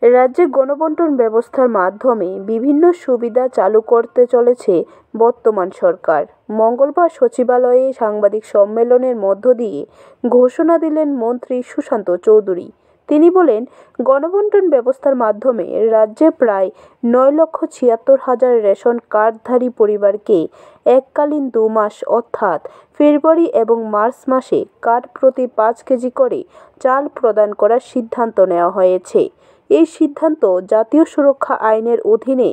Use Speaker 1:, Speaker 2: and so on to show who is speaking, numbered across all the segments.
Speaker 1: রাজ্যে গণবণ্টন ব্যবস্থার মাধ্যমে বিভিন্ন সুবিধা চালু করতে চলেছে বর্তমান সরকার। মঙ্গলবার সচিবালয়ে সাংবাদিক সম্মেলনের মধ্য দিয়ে ঘোষণা দিলেন মন্ত্রী সুশান্ত চৌধুরী। তিনি বলেন, গণবণ্টন ব্যবস্থার মাধ্যমে রাজ্যে প্রায় 9,76,000 রেশন কার্ডধারী পরিবারকে এককালীন 2 মাস অর্থাৎ ফেব্রুয়ারি এবং মার্চ মাসে কার্ড প্রতি 5 কেজি করে চাল প্রদান করার সিদ্ধান্ত নেওয়া হয়েছে। এই সিদ্ধান্ত জাতীয় সুরক্ষা আইনের অধীনে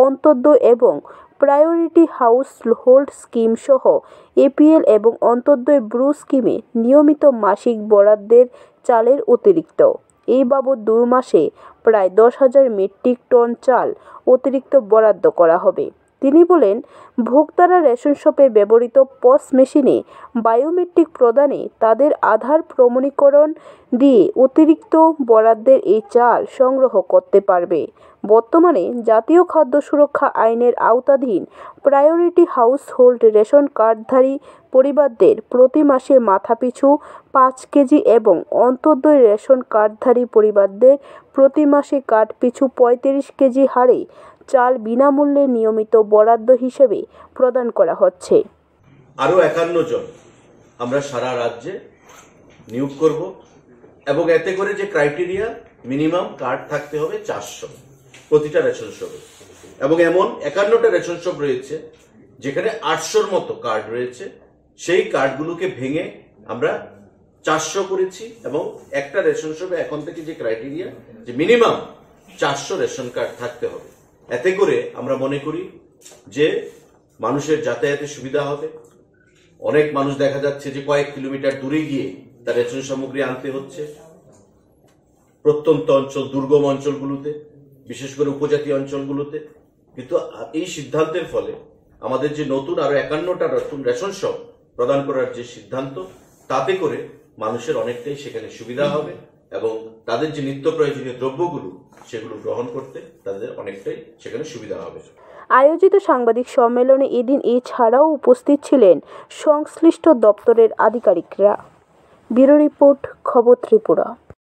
Speaker 1: অন্তোদয় এবং প্রায়োরিটি হাউস হোল্ড স্কিম সহ এপিএল এবং অন্তোদয় ব্রু স্কিমে নিয়মিত মাসিক বরাদ্দের চালের অতিরিক্ত। এই বাবদ 2 মাসে প্রায় 10,000 মেট্রিক টন চাল অতিরিক্ত বরাদ্দ করা হবে। তিনি বলেন, ভোক্তারা রেশন শপে ব্যবহৃত পস মেশিনে বায়োমেট্রিক প্রদানে তাদের আধার প্রমাণীকরণ দিয়ে অতিরিক্ত বরাদ্দের এই চাল সংগ্রহ করতে পারবে। বর্তমানে জাতীয় খাদ্য সুরক্ষা আইনের আওতাধীন প্রায়োরিটি হাউস হোল্ড রেশন কার্ডধারী পরিবারদের প্রতি মাসে মাথাপিছু 5 কেজি এবং অন্তোদয় রেশন কার্ডধারী পরিবারদের প্রতি মাসে কার্ড পিছু 35 কেজি হারে চাল বিনামূল্যে নিয়মিত বরাদ্দ হিসেবে প্রদান করা হচ্ছে।
Speaker 2: আরও 51 জন আমরা সারা রাজ্যে নিয়োগ করব এবং এতে করে যে ক্রাইটেরিয়া মিনিমাম কার্ড থাকতে হবে 400 প্রতিটা রেশন শপে, এবং এমন 51টা রেশন শপ রয়েছে যেখানে 800-র মতো কার্ড রয়েছে। সেই কার্ডগুলোকে ভেঙে আমরা 400 করেছি এবং একটা রেশন শপে এখন থেকে যে ক্রাইটেরিয়া যে মিনিমাম 400 রেশন কার্ড থাকতে হবে। এতে করে আমরা মনে করি যে মানুষের যাতায়াতের সুবিধা হবে। অনেক মানুষ দেখা যাচ্ছে যে কয়েক কিলোমিটার দূরে গিয়ে তার রেশন সামগ্রী আনতে হচ্ছে। প্রত্যন্ত অঞ্চল, দুর্গম অঞ্চলগুলোতে, বিশেষ করে উপজাতি অঞ্চলগুলোতে। কিন্তু এই সিদ্ধান্তের ফলে আমাদের যে নতুন আরো 51টা নতুন রেশন শপ প্রদান করার যে সিদ্ধান্ত, তাতে করে মানুষের অনেকটাই সেখানে সুবিধা হবে এবং তাদের যে নিত্য প্রয়োজনীয় দ্রব্যগুলো সেগুলো গ্রহণ করতে তাদের অনেকটাই সেখানে সুবিধা হবে।
Speaker 1: আয়োজিত সাংবাদিক সম্মেলনে এদিন এছাড়াও উপস্থিত ছিলেন সংশ্লিষ্ট দপ্তরের আধিকারিকরা। ব্যুরো রিপোর্ট, খবর ত্রিপুরা।